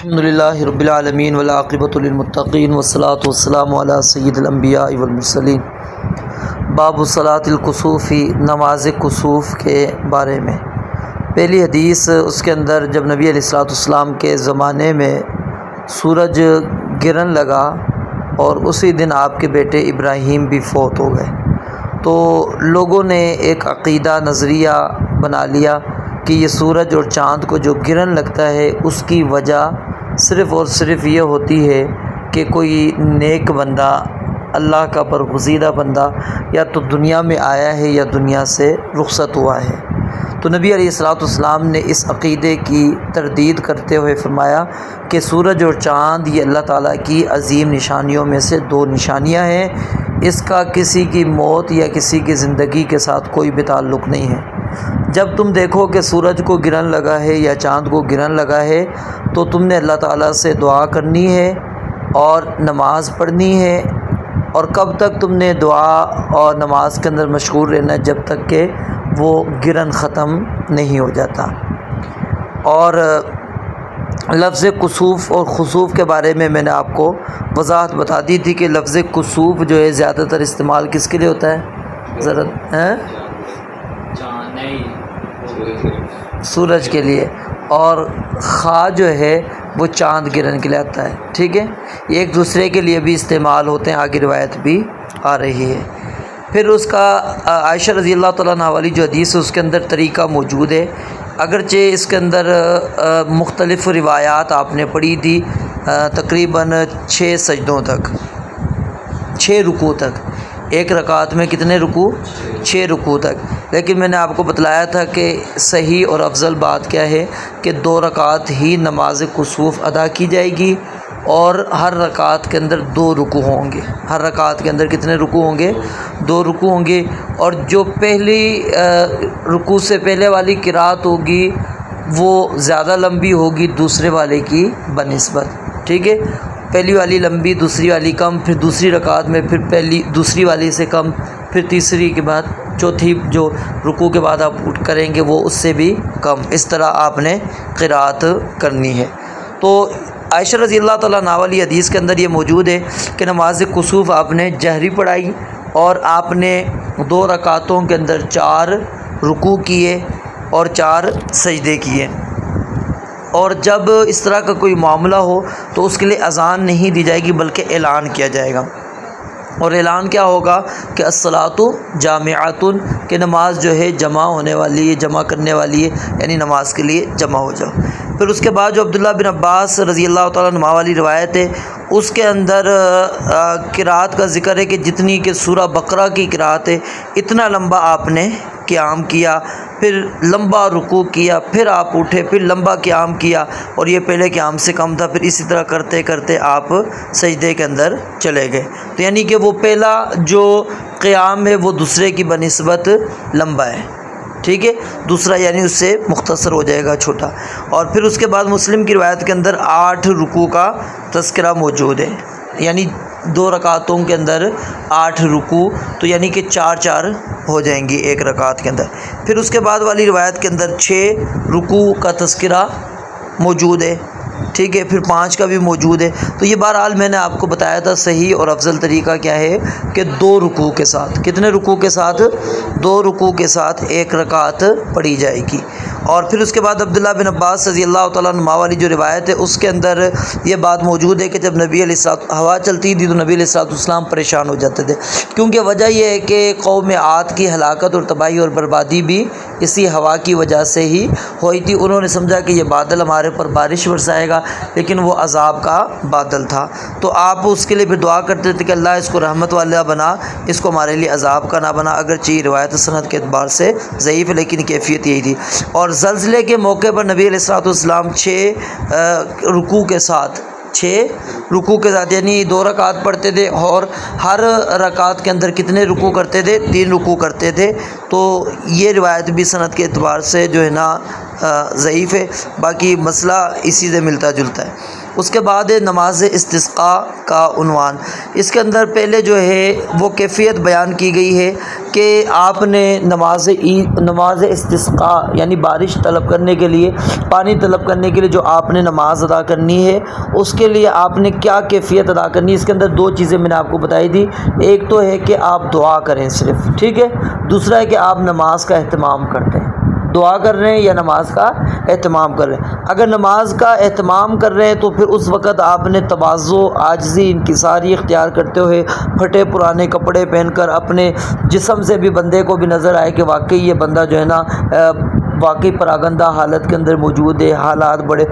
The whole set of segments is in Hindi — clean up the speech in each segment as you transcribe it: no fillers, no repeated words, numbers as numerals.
अल्हम्दुलिल्लाहि रब्बिल आलमीन वल आक़िबतु लिल मुत्तक़ीन वस्सलातु वस्सलामु अला सय्यिदिल अंबिया वल मुरसलीन। बाबु सलातिल कुसूफ़ी, नमाज कुसूफ़ के बारे में। पहली हदीस उसके अंदर जब नबी अलैहिस्सलाम के ज़माने में सूरज गिरन लगा और उसी दिन आपके बेटे इब्राहीम भी फ़ौत हो गए, तो लोगों ने एक अक़ीदा नज़रिया बना लिया कि ये सूरज और चाँद को जो गिरन लगता है उसकी वजह सिर्फ़ और सिर्फ ये होती है कि कोई नेक बंदा, अल्लाह का बरगुज़ीदा बंदा या तो दुनिया में आया है या दुनिया से रुख़सत हुआ है। तो नबी अलैहिस्सलाम ने इस अक़ीदे की तरदीद करते हुए फ़रमाया कि सूरज और चाँद ये अल्लाह ताला की अज़ीम निशानियों में से दो निशानियाँ हैं। इसका किसी की मौत या किसी की ज़िंदगी के साथ कोई भी ताल्लुक़ नहीं है। जब तुम देखो कि सूरज को गिरन लगा है या चाँद को गिरन लगा है तो तुमने अल्लाह ताला से दुआ करनी है और नमाज़ पढ़नी है। और कब तक तुमने दुआ और नमाज के अंदर मशगूल रहना है? जब तक कि वो गिरन ख़त्म नहीं हो जाता। और लफ्ज़ कुसूफ़ और खुसूफ़ के बारे में मैंने आपको वज़ाहत बता दी थी कि लफ्ज़ कुसूफ़ जो है ज़्यादातर इस्तेमाल किसके लिए होता है? ज़रा हैं सूरज के लिए, और ख़ा जो है वो चाँद गिरन के लिए आता है। ठीक है, एक दूसरे के लिए भी इस्तेमाल होते हैं, आगे रिवायत भी आ रही है। फिर उसका आयशा रज़ी अल्लाह तआला अन्हा वाली जो हदीस है उसके अंदर तरीक़ा मौजूद है, अगरचे इसके अंदर मुख्तलिफ़ रिवायात आपने पढ़ी थी, तकरीबन 6 सजदों तक, 6 रुकू तक। एक रकात में कितने रुकू? 6 रुकू तक। लेकिन मैंने आपको बतलाया था कि सही और अफजल बात क्या है कि 2 रकात ही नमाज कुसूफ़ अदा की जाएगी और हर रकात के अंदर 2 रुकू होंगे। हर रकात के अंदर कितने रुकू होंगे? 2 रुकू होंगे। और जो पहली रुकू से पहले वाली किरात होगी वो ज़्यादा लंबी होगी दूसरे वाले की बनिस्बत। ठीक है, पहली वाली लंबी, दूसरी वाली कम, फिर दूसरी रकात में फिर पहली दूसरी वाली से कम, फिर तीसरी के बाद चौथी जो रुकू के बाद आप उठ करेंगे वो उससे भी कम। इस तरह आपने क़िरात करनी है। तो आयशा रज़ी अल्लाह तआला अन्हा वाली हदीस के अंदर ये मौजूद है कि नमाज कुसूफ़ आपने जहरी पढ़ाई और आपने 2 रकातों के अंदर 4 रुकू किए और 4 सजदे किए। और जब इस तरह का कोई मामला हो तो उसके लिए अज़ान नहीं दी जाएगी बल्कि ऐलान किया जाएगा। और ऐलान क्या होगा कि अस्सलातु जामिअतुन, कि नमाज जो है जमा होने वाली है, जमा करने वाली है, यानी नमाज के लिए जमा हो जाओ। फिर उसके बाद जो अब्दुल्लाह बिन अब्बास रज़ी अल्लाह तआला अन्हुमा वाली रिवायत है उसके अंदर किरात का ज़िक्र है कि जितनी कि सूरह बकरा की किरात है इतना लंबा आपने क़याम किया, फिर लंबा रुकू किया, फिर आप उठे, फिर लंबा क़याम किया और ये पहले क़याम से कम था। फिर इसी तरह करते करते आप सजदे के अंदर चले गए। तो यानी कि वो पहला जो क़याम है वो दूसरे की बनिस्बत लंबा है। ठीक है, दूसरा यानी उससे मुख्तसर हो जाएगा, छोटा। और फिर उसके बाद मुस्लिम की रिवायत के अंदर 8 रुकू का तज़किरा मौजूद है, यानी 2 रकातों के अंदर 8 रुकू, तो यानी कि 4-4 हो जाएंगी एक रकात के अंदर। फिर उसके बाद वाली रिवायत के अंदर 6 रुकू का तज़किरा मौजूद है। ठीक है, फिर 5 का भी मौजूद है। तो ये बहरहाल मैंने आपको बताया था सही और अफजल तरीक़ा क्या है कि 2 रुकू के साथ, कितने रुकू के साथ? 2 रुकू के साथ एक रकात पढ़ी जाएगी। और फिर उसके बाद अब्दुल्लाह बिन अब्बास रज़ी अल्लाह तआला अन्हुमा वाली जो रिवायत है उसके अंदर ये बात मौजूद है कि जब नबी अलैहिस्सलाम हवा चलती थी तो नबी अलैहिस्सलाम परेशान हो जाते थे, क्योंकि वजह यह है कि कौम आद की हलाकत और तबाही और बर्बादी भी इसी हवा की वजह से ही हुई थी। उन्होंने समझा कि ये बादल हमारे पर बारिश बरसाएगा, लेकिन वो अज़ाब का बादल था। तो आप उसके लिए फिर दुआ करते थे कि अल्लाह इसको रहमत वाला बना, इसको हमारे लिए अज़ाब का ना बना। अगरचे रिवायत सनद के एतबार से ज़ईफ़ है लेकिन कैफियत यही थी। और ज़लज़ले के मौके पर नबी अलैहिस्सलाम 6 रुकू के साथ, 6 रुकू के साथ यानी 2 रकात पढ़ते थे और हर रकात के अंदर कितने रुकू करते थे? 3 रुकू करते थे। तो ये रिवायत भी सनद के एतबार से जो है ना ज़ईफ़ है, बाकी मसला इसी से मिलता जुलता है। उसके बाद नमाज इस्तिस्क़ा का उन्वान। इसके अंदर पहले जो है वो कैफ़ियत बयान की गई है कि आपने नमाज इस्तिस्क़ा यानी बारिश तलब करने के लिए, पानी तलब करने के लिए जो आपने नमाज अदा करनी है उसके लिए आपने क्या कैफ़ियत अदा करनी है। इसके अंदर दो चीज़ें मैंने आपको बताई थी। एक तो है कि आप दुआ करें सिर्फ़, ठीक है। दूसरा है कि आप नमाज का एहतमाम करते हैं, दुआ कर रहे हैं या नमाज का एहतमाम कर रहे हैं। अगर नमाज का एहतमाम कर रहे हैं तो फिर उस वक़्त आपने तवाज़ु, आजिज़ी, इंकिसारी इख्तियार करते हुए फटे पुराने कपड़े पहनकर अपने जिस्म से भी बंदे को भी नज़र आए कि वाकई ये बंदा जो है ना वाकई परागंदा हालत के अंदर मौजूद है, हालात बड़े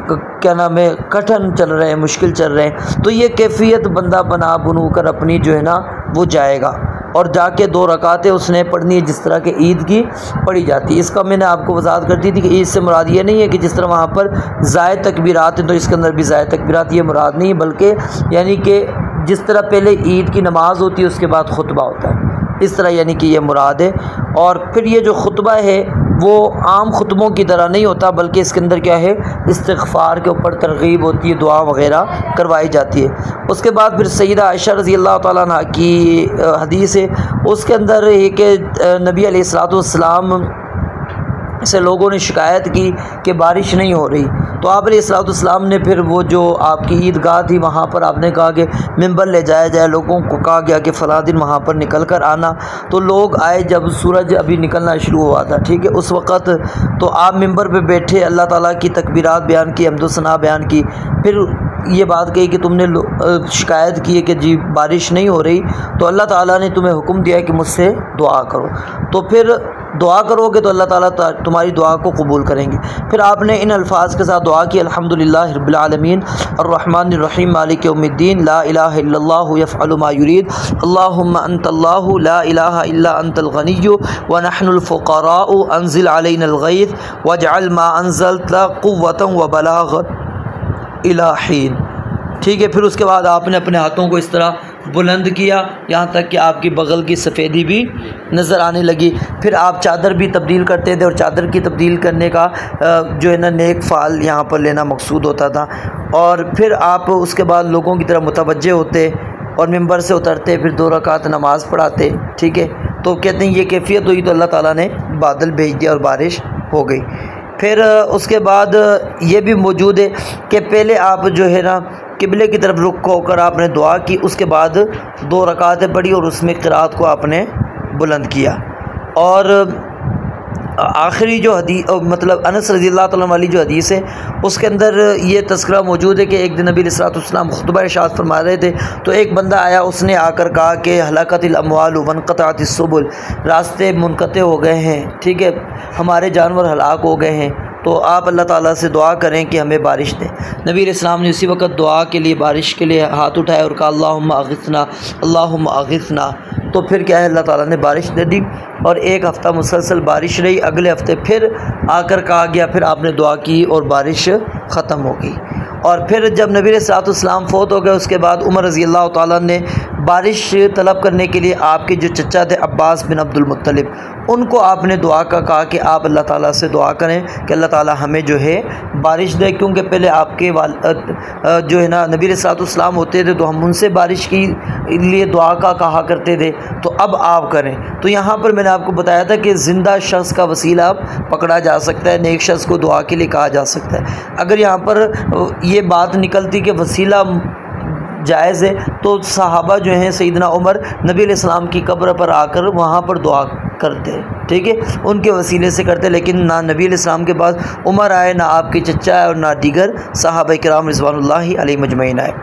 क्या नाम है कठिन चल रहे हैं, मुश्किल चल रहे हैं, तो ये कैफ़ियत बंदा बनू कर अपनी जो है ना वो जाएगा और जाके 2 रकातें उसने पढ़नी है जिस तरह के ईद की पढ़ी जाती है। इसका मैंने आपको वजाहत कर दी थी कि ईद से मुराद ये नहीं है कि जिस तरह वहाँ पर ज़ायद तकबीरात हैं तो इसके अंदर भी ज़ायद तकबीरात, ये मुराद नहीं है, बल्कि यानी कि जिस तरह पहले ईद की नमाज़ होती है उसके बाद खुतबा होता है, इस तरह यानी कि ये मुराद है। और फिर ये जो खुतबा है वो आम खुतबों की तरह नहीं होता, बल्कि इसके अंदर क्या है इस्तिग़फ़ार के ऊपर तरग़ीब होती है, दुआ वग़ैरह करवाई जाती है। उसके बाद फिर सैयदा आयशा रज़ी अल्लाह ताला अन्हा की हदीस है, उसके अंदर है कि नबी अलैहिस्सलातु वस्सलाम से लोगों ने शिकायत की कि बारिश नहीं हो रही, तो आप अलैहिस्सलाम ने फिर वो जो आपकी ईदगाह थी वहाँ पर आपने कहा कि मिंबर ले जाया जाए, लोगों को कहा गया कि फ़लाँ दिन वहाँ पर निकल कर आना। तो लोग आए जब सूरज अभी निकलना शुरू हुआ था, ठीक है, उस वक़्त तो आप मिंबर पे बैठे, अल्लाह ताला की तकबीरात बयान की, हम्द व सना बयान की, फिर ये बात कही कि तुमने शिकायत की है कि जी बारिश नहीं हो रही, तो अल्लाह ताला ने तुम्हें हुक्म दिया कि मुझसे दुआ करो, तो फिर दुआ करोगे तो अल्लाह ताला तुम्हारी दुआ को कबूल करेंगे। फिर आपने इन अल्फाज के साथ दुआ की, अल्हम्दुलिल्लाहि रब्बिल आलमीन अर्रहमानिर रहीम मालिक यौमिद्दीन ला इलाहा इल्लल्लाहु यफ़अलु मा युरीद अल्लाहुम्मा अंतल्लाहु ला इलाहा इल्ला अंतल गनिय्यु व नहनुल फ़ुक़राउ अंज़िल अलैनल गैथ वजअल मा अंज़लता क़ुव्वतन व बलागत इला हीन। ठीक है, फिर उसके बाद आपने अपने हाथों को इस तरह बुलंद किया यहाँ तक कि आपकी बगल की सफ़ेदी भी नज़र आने लगी। फिर आप चादर भी तब्दील करते थे और चादर की तब्दील करने का जो है ना नेक फ़ाल यहाँ पर लेना मकसूद होता था। और फिर आप उसके बाद लोगों की तरफ मुतवज्जे होते और मिंबर से उतरते, फिर 2 रकात नमाज़ पढ़ाते, ठीक है। तो कहते हैं ये कैफियत हुई तो अल्लाह ताला ने बादल भेज दिया और बारिश हो गई। फिर उसके बाद ये भी मौजूद है कि पहले आप जो है ना किबले की तरफ रुख होकर आपने दुआ की, उसके बाद 2 रकातें पढ़ी और उसमें क़िराअत को आपने बुलंद किया। और आखिरी जो मतलब अनस रज़ी अल्लाह तआला वाली जो हदीस है उसके अंदर ये तज़किरा मौजूद है कि एक दिन नबी अलैहिस्सलाम खुतबा इरशाद फरमा रहे थे, तो एक बंदा आया, उसने आकर कहा कि हलाकतिल अमवाल वनक़तअतिस सुबुल, रास्ते मुनक़ते हो गए हैं, ठीक है, हमारे जानवर हलाक हो गए हैं, तो आप अल्लाह ताला से दुआ करें कि हमें बारिश दें। नबी अलैहिस्सलाम ने उसी वक्त दुआ के लिए, बारिश के लिए हाथ उठाए और कहा अल्लाहुम्मा अग़िथना, अल्लाहुम्मा अग़िथना। तो फिर क्या है, अल्लाह ताला ने बारिश दे दी और 1 हफ़्ता मुसलसल बारिश रही। अगले हफ़्ते फिर आकर कहा गया, फिर आपने दुआ की और बारिश ख़त्म हो गई। और फिर जब नबी अलैहिस्सलाम फ़ौत हो गए उसके बाद उमर रज़ी अल्लाह ताला ने बारिश तलब करने के लिए आपके जो चचा थे अब्बास बिन अब्दुल मुत्तलिब, उनको आपने दुआ का कहा कि आप अल्लाह ताला से दुआ करें कि अल्लाह ताला हमें जो है बारिश दे, क्योंकि पहले आपके जो है ना नबी अलैहिस्सलाम होते थे तो हम उनसे बारिश की लिए दुआ का कहा करते थे, तो अब आप करें। तो यहाँ पर मैंने आपको बताया था कि ज़िंदा शख्स का वसीला पकड़ा जा सकता है, नेक शख्स को दुआ के लिए कहा जा सकता है। अगर यहाँ पर ये बात निकलती कि वसीला जायज़ है तो सहाबा जो हैं सैयदना उमर नबी अलैहिस्सलाम की कब्र पर आकर वहाँ पर दुआ करते, ठीक है, उनके वसीले से करते। लेकिन ना नबी अलैहिस्सलाम के पास उमर आए, ना आपके चचा आए और ना दीगर सहाबा किराम रिज़वानुल्लाहि अलैहिम अजमईन आए।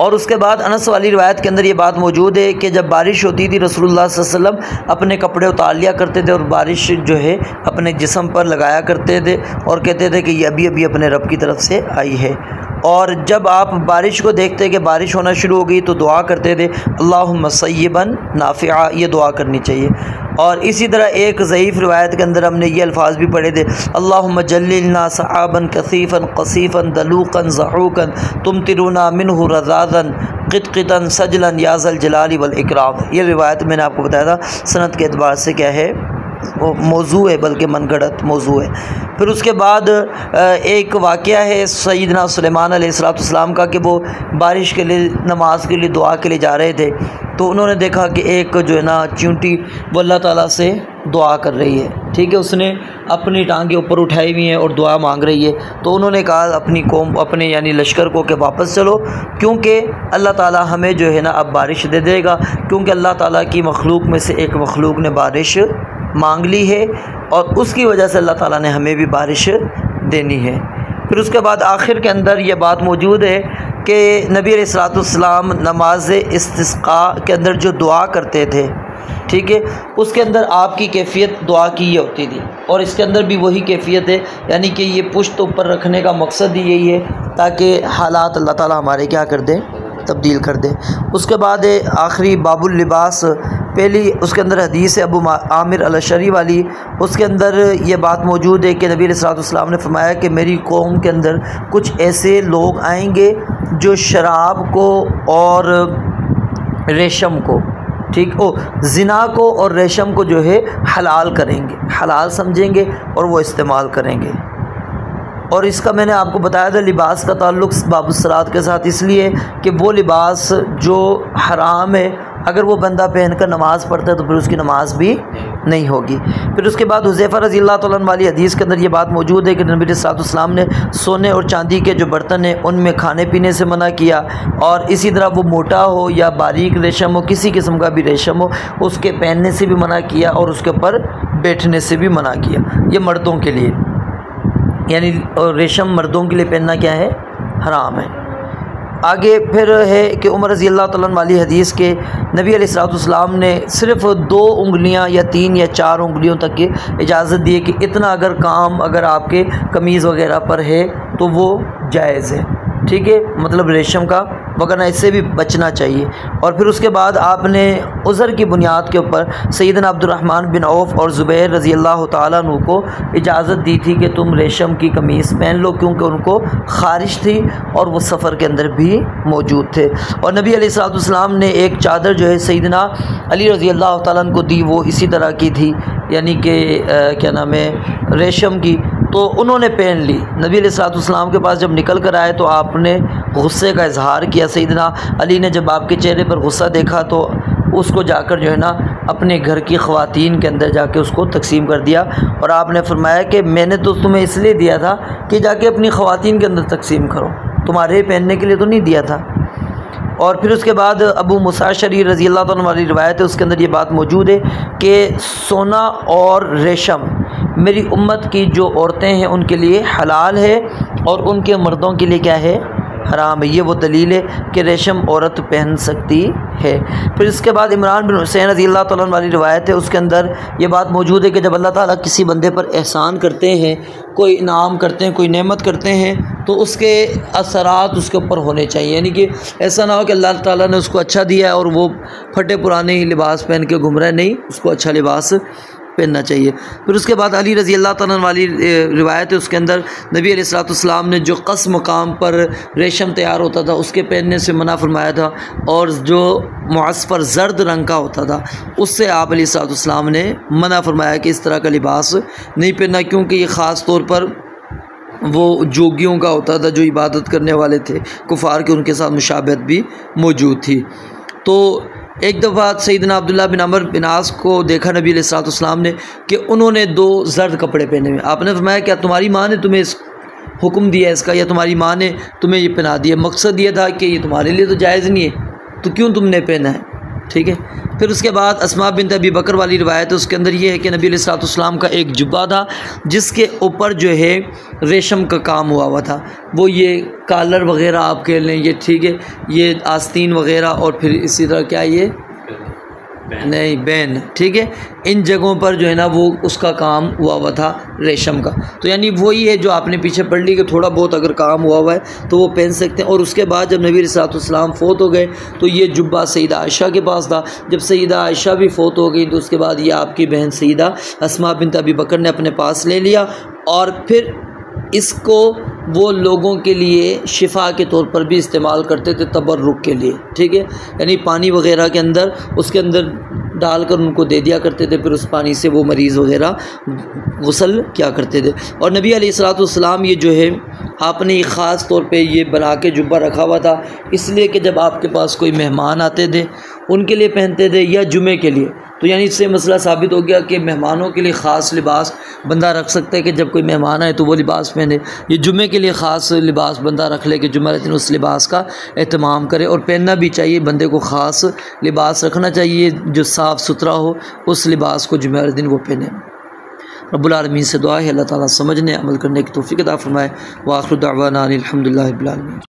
और उसके बाद अनस वाली रिवायत के अंदर ये बात मौजूद है कि जब बारिश होती थी रसूलुल्लाह सल्लल्लाहु अलैहि वसल्लम अपने कपड़े उतार लिया करते थे और बारिश जो है अपने जिस्म पर लगाया करते थे और कहते थे कि ये अभी अभी अपने रब की तरफ से आई है। और जब आप बारिश को देखते कि बारिश होना शुरू हो गई तो दुआ करते थे अल्लाहुम्मा सय्यिबन नाफ़िआ, ये दुआ करनी चाहिए। और इसी तरह एक ज़ईफ़ रिवायत के अंदर हमने ये अल्फाज भी पढ़े थे अल्लाहुम्मा जल्लिलना सहाबन कसीफ़न क़सीफ़न दलूक़न ज़हूक़न तुमतिरुना मिन्हु रज़ाज़न क़ितक़ितन सजलन या ज़ल जलाली वल इकराम। ये रिवायत मैंने आपको बताया था सनद के एतबार से क्या है मौजू है, बल्कि मनगढ़ंत मौजू है। फिर उसके बाद एक वाक़या है सैयदना सुलेमान अलैहिस्सलाम का कि वो बारिश के लिए, नमाज के लिए, दुआ के लिए जा रहे थे, तो उन्होंने देखा कि एक जो है ना चींटी वो अल्लाह ताला से दुआ कर रही है, ठीक है, उसने अपनी टांगें ऊपर उठाई हुई हैं और दुआ मांग रही है। तो उन्होंने कहा अपनी कौम, अपने यानी लश्कर को कि वापस चलो, क्योंकि अल्लाह ताला हमें जो है ना अब बारिश दे देगा, क्योंकि अल्लाह ताला की मखलूक में से एक मखलूक ने बारिश मांग ली है और उसकी वजह से अल्लाह ताला ने हमें भी बारिश देनी है। फिर उसके बाद आखिर के अंदर ये बात मौजूद है कि नबी अलैहिस्सलाम नमाज इस्तिस्का के अंदर जो दुआ करते थे, ठीक है, उसके अंदर आपकी कैफियत दुआ की ये होती थी और इसके अंदर भी वही कैफियत है, यानी कि ये पुश्त ऊपर रखने का मकसद ही यही है ताकि हालात अल्लाह ताला हमारे क्या कर दें, तब्दील कर दें। उसके बाद आखिरी बाबुल लिबास, पहली उसके अंदर हदीस है अबू आमिर अल-अशरी वाली, उसके अंदर ये बात मौजूद है कि नबी अलैहिस्सलाम ने फरमाया कि मेरी कौम के अंदर कुछ ऐसे लोग आएंगे जो शराब को और रेशम को, ठीक, ज़िना को और रेशम को जो है हलाल करेंगे, हलाल समझेंगे और वो इस्तेमाल करेंगे। और इसका मैंने आपको बताया था लिबास का ताल्लुक़ बाबुस्सलात के साथ इसलिए कि वो लिबास जो हराम है अगर वो बंदा पहनकर नमाज़ पढ़ता है तो फिर उसकी नमाज भी नहीं होगी। फिर उसके बाद हुज़ैफ़ा रज़ियल्लाहु तआला अन्हु वाली हदीस के अंदर ये बात मौजूद है कि नबी सल्लल्लाहु अलैहि वसल्लम ने सोने और चांदी के जो बर्तन हैं उनमें खाने पीने से मना किया, और इसी तरह वो मोटा हो या बारीक रेशम हो, किसी किस्म का भी रेशम हो, उसके पहनने से भी मना किया और उसके ऊपर बैठने से भी मना किया। ये मर्दों के लिए, यानी रेशम मर्दों के लिए पहनना क्या है, हराम है। आगे फिर है कि उमर रज़ियल्लाहु तआला अन्हु वाली हदीस के नबी अलैहिस्सलाम ने सिर्फ़ 2 उंगलियां या 3 या 4 उंगलियों तक की इजाज़त दी है कि इतना अगर काम अगर आपके कमीज़ वगैरह पर है तो वो जायज़ है, ठीक है, मतलब रेशम का, वगरना इससे भी बचना चाहिए। और फिर उसके बाद आपने उज़र की बुनियाद के ऊपर सैयदना अब्दुर्रहमान बिन औफ़ और ज़ुबैर रज़ियल्लाहु ताला अन्हु को इजाज़त दी थी कि तुम रेशम की कमीज़ पहन लो, क्योंकि उनको ख़ारिश थी और वो सफ़र के अंदर भी मौजूद थे। और नबी अलैहिस्सलाम ने एक चादर जो है सैयदना अली रज़ियल्लाहु ताला अन्हु को दी, वो इसी तरह की थी, यानी कि क्या नाम है, रेशम की, तो उन्होंने पहन ली। नबी अलैहिस्सलाम के पास जब निकल कर आए तो आपने गुस्से का इजहार किया। सैयदना अली ने जब आपके चेहरे पर गुस्सा देखा तो उसको जाकर जो है ना अपने घर की ख़वातीन के अंदर जाके उसको तकसीम कर दिया, और आपने फरमाया कि मैंने तो तुम्हें इसलिए दिया था कि जाके अपनी ख़वातीन के अंदर तकसीम करो, तुम्हारे पहनने के लिए तो नहीं दिया था। और फिर उसके बाद अबू मूसा अशअरी रज़ियल्लाहु अन्हु वाली रिवायत है, उसके अंदर ये बात मौजूद है कि सोना और रेशम मेरी उम्मत की जो औरतें हैं उनके लिए हलाल है और उनके मर्दों के लिए क्या है, हराम है। ये वो दलील है कि रेशम औरत पहन सकती है। फिर इसके बाद इमरान बिन हुसैन रज़ियल्लाहु तआला अन्हु वाली रिवायत है, उसके अंदर ये बात मौजूद है कि जब अल्लाह ताला किसी बंदे पर एहसान करते हैं, कोई इनाम करते हैं, कोई नेमत करते हैं, तो उसके असरात उसके ऊपर होने चाहिए, यानी कि ऐसा ना हो कि अल्लाह ताला ने उसको अच्छा दिया है और वो फटे पुराने ही लिबास पहन के घूम रहा है, नहीं, उसको अच्छा लिबास पहनना चाहिए। फिर उसके बाद अली रज़ियल्लाहु तआला अन्हु वाली रिवायत है, उसके अंदर नबी अलैहिस्सलाम ने जो क़स्म मकाम पर रेशम तैयार होता था उसके पहनने से मना फरमाया था, और जो मुअस्फ़र ज़र्द रंग का होता था उससे आप अलैहिस्सलाम ने मना फरमाया कि इस तरह का लिबास नहीं पहनना, क्योंकि ये ख़ास तौर पर वो जोगियों का होता था जो इबादत करने वाले थे कुफ़ार के, उनके साथ मुशाबहत भी मौजूद थी। तो एक दफ़ा सैयदना अब्दुल्लाह बिन अमर बिन आस को देखा नबी अलैहिस्सलाम ने कि उन्होंने 2 ज़र्द कपड़े पहने हुए। आपने फरमाया क्या तुम्हारी माँ ने तुम्हें इस हुक्म दिया इसका, या तुम्हारी माँ ने तुम्हें ये पहना दिया? मकसद ये था कि ये तुम्हारे लिए तो जायज़ नहीं है, तो क्यों तुमने पहना है, ठीक है। फिर उसके बाद अस्मा बिन्त अबी बकर वाली रिवायत है, उसके अंदर ये है कि नबी अलैहिस्सलाम का एक जुब्बा था जिसके ऊपर जो है रेशम का काम हुआ था, वो ये कॉलर वग़ैरह आप कह लें, ये ठीक है, ये आस्तीन वग़ैरह, और फिर इसी तरह क्या ये नहीं बैन, ठीक है, इन जगहों पर जो है ना वो उसका काम हुआ था रेशम का। तो यानी वही है जो आपने पीछे पढ़ ली कि थोड़ा बहुत अगर काम हुआ है तो वो पहन सकते हैं। और उसके बाद जब नबी अलैहिस्सलाम फ़ौत हो गए तो ये जुब्बा सईदा आयशा के पास था। जब सईदा आयशा भी फ़ौत हो गई तो उसके बाद ये आपकी बहन सईदा अस्मा बिन्त अबी बकर ने अपने पास ले लिया, और फिर इसको वो लोगों के लिए शिफा के तौर पर भी इस्तेमाल करते थे, तबर्रुक के लिए, ठीक है, यानी पानी वग़ैरह के अंदर उसके अंदर डालकर उनको दे दिया करते थे, फिर उस पानी से वो मरीज़ वगैरह गुस्ल किया करते थे। और नबी अलैहिस्सलाम ये जो है आपने ख़ास तौर पे ये बना के जुब्बा रखा हुआ था, इसलिए कि जब आपके पास कोई मेहमान आते थे उनके लिए पहनते थे या जुमे के लिए। तो यानी इससे मसला साबित हो गया कि मेहमानों के लिए ख़ास लिबास बंदा रख सकता है कि जब कोई मेहमान आए तो वो लिबास पहने। ये जुमे के लिए ख़ास लिबास बंदा रख ले कि जुमे दिन उस लिबास का एहतमाम करे, और पहनना भी चाहिए। बंदे को ख़ास लिबास रखना चाहिए जो साफ़ सुथरा हो, उस लिबास को जुमे दिन वो पहने। रब्बुल आलमीन से दुआ है अल्लाह ताला समझने अमल करने की तौफीक अता फ़रमाए। व आखिर दावाना अनिल हम्दुलिल्लाहि रब्बिल आलमीन।